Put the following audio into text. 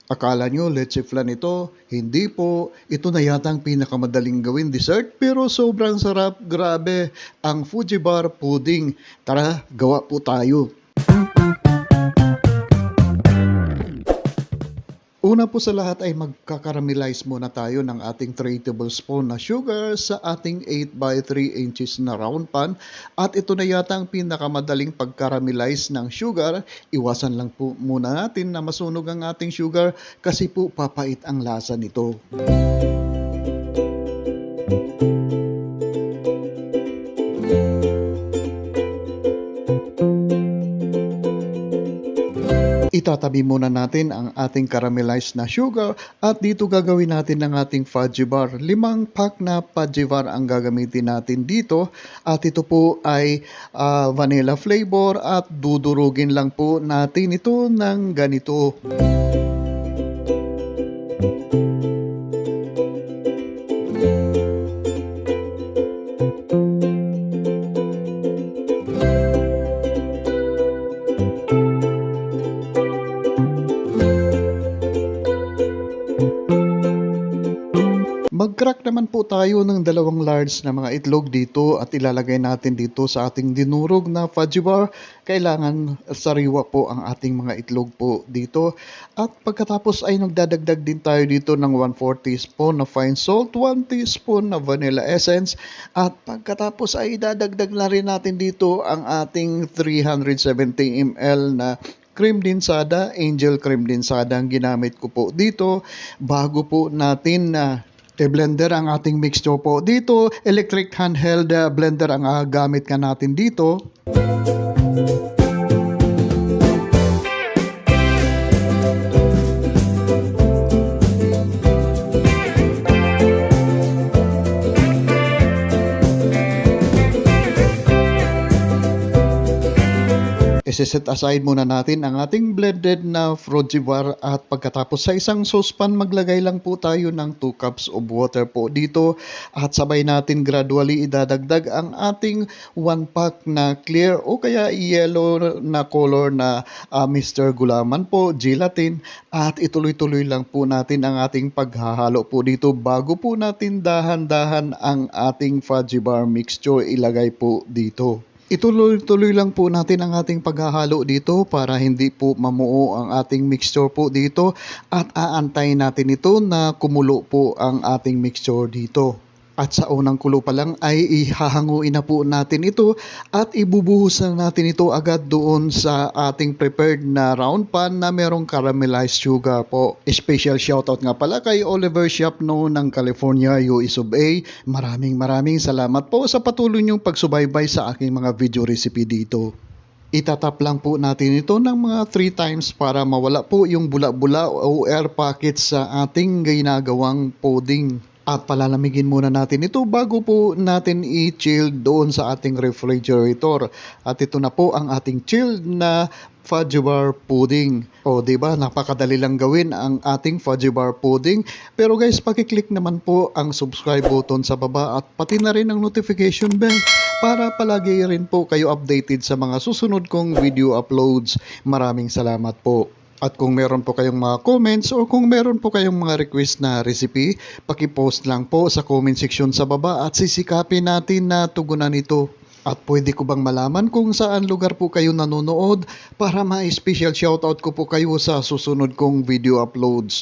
Akala nyo leche flan ito? Hindi po. Ito na yata ang pinakamadaling gawin dessert pero sobrang sarap. Grabe, ang Fuji Bar Pudding. Tara, gawa po tayo. Una po sa lahat ay magkakaramelize muna tayo ng ating 3 tablespoon na sugar sa ating 8 by 3 inches na round pan. At ito na yata ang pinakamadaling pagkaramelize ng sugar. Iwasan lang po muna natin na masunog ang ating sugar kasi po papait ang lasa nito. Itatabi muna natin ang ating caramelized na sugar at dito gagawin natin ang ating fudgy bar. 5 pack na fudgy bar ang gagamitin natin dito at ito po ay vanilla flavor at dudurugin lang po natin ito ng ganito. Mag-crack naman po tayo ng 2 large na mga itlog dito at ilalagay natin dito sa ating dinurog na fudgy bar. Kailangan sariwa po ang ating mga itlog po dito. At pagkatapos ay nagdadagdag din tayo dito ng 1/4 teaspoon na fine salt, 1 teaspoon na vanilla essence. At pagkatapos ay idadagdag na rin natin dito ang ating 370 ml na cream densada, angel cream densada ang ginamit ko po dito bago po natin na blender ang ating mixture po dito. Electric handheld blender ang gamit ka natin dito. Iset aside muna natin ang ating blended na fudgy bar at pagkatapos sa isang saucepan maglagay lang po tayo ng 2 cups of water po dito at sabay natin gradually idadagdag ang ating 1 pack na clear o kaya yellow na color na Mr. Gulaman po, gelatin at ituloy-tuloy lang po natin ang ating paghahalo po dito bago po natin dahan-dahan ang ating fudgy bar mixture ilagay po dito. Ituloy-tuloy lang po natin ang ating paghahalo dito para hindi po mamuo ang ating mixture po dito at aantayin natin ito na kumulo po ang ating mixture dito. At sa unang kulo pa lang ay ihahanguin na po natin ito at ibubuhos na natin ito agad doon sa ating prepared na round pan na merong caramelized sugar po. Special shoutout nga pala kay Oliver Siapno ng California, US of A. Maraming salamat po sa patuloy niyong pagsubaybay sa aking mga video recipe dito. Itatap lang po natin ito ng mga 3 times para mawala po yung bula-bula o air pockets sa ating ginagawang pudding. At palalamigin muna natin ito bago po natin i-chill doon sa ating refrigerator. At ito na po ang ating chilled na fudgy bar pudding. O diba, napakadali lang gawin ang ating fudgy bar pudding. Pero guys, pakiclick naman po ang subscribe button sa baba at pati na rin ang notification bell para palagi rin po kayo updated sa mga susunod kong video uploads. Maraming salamat po. At kung meron po kayong mga comments o kung meron po kayong mga request na recipe, pakipost lang po sa comment section sa baba at sisikapin natin na tugunan ito. At pwede ko bang malaman kung saan lugar po kayo nanonood para ma-special shoutout ko po kayo sa susunod kong video uploads.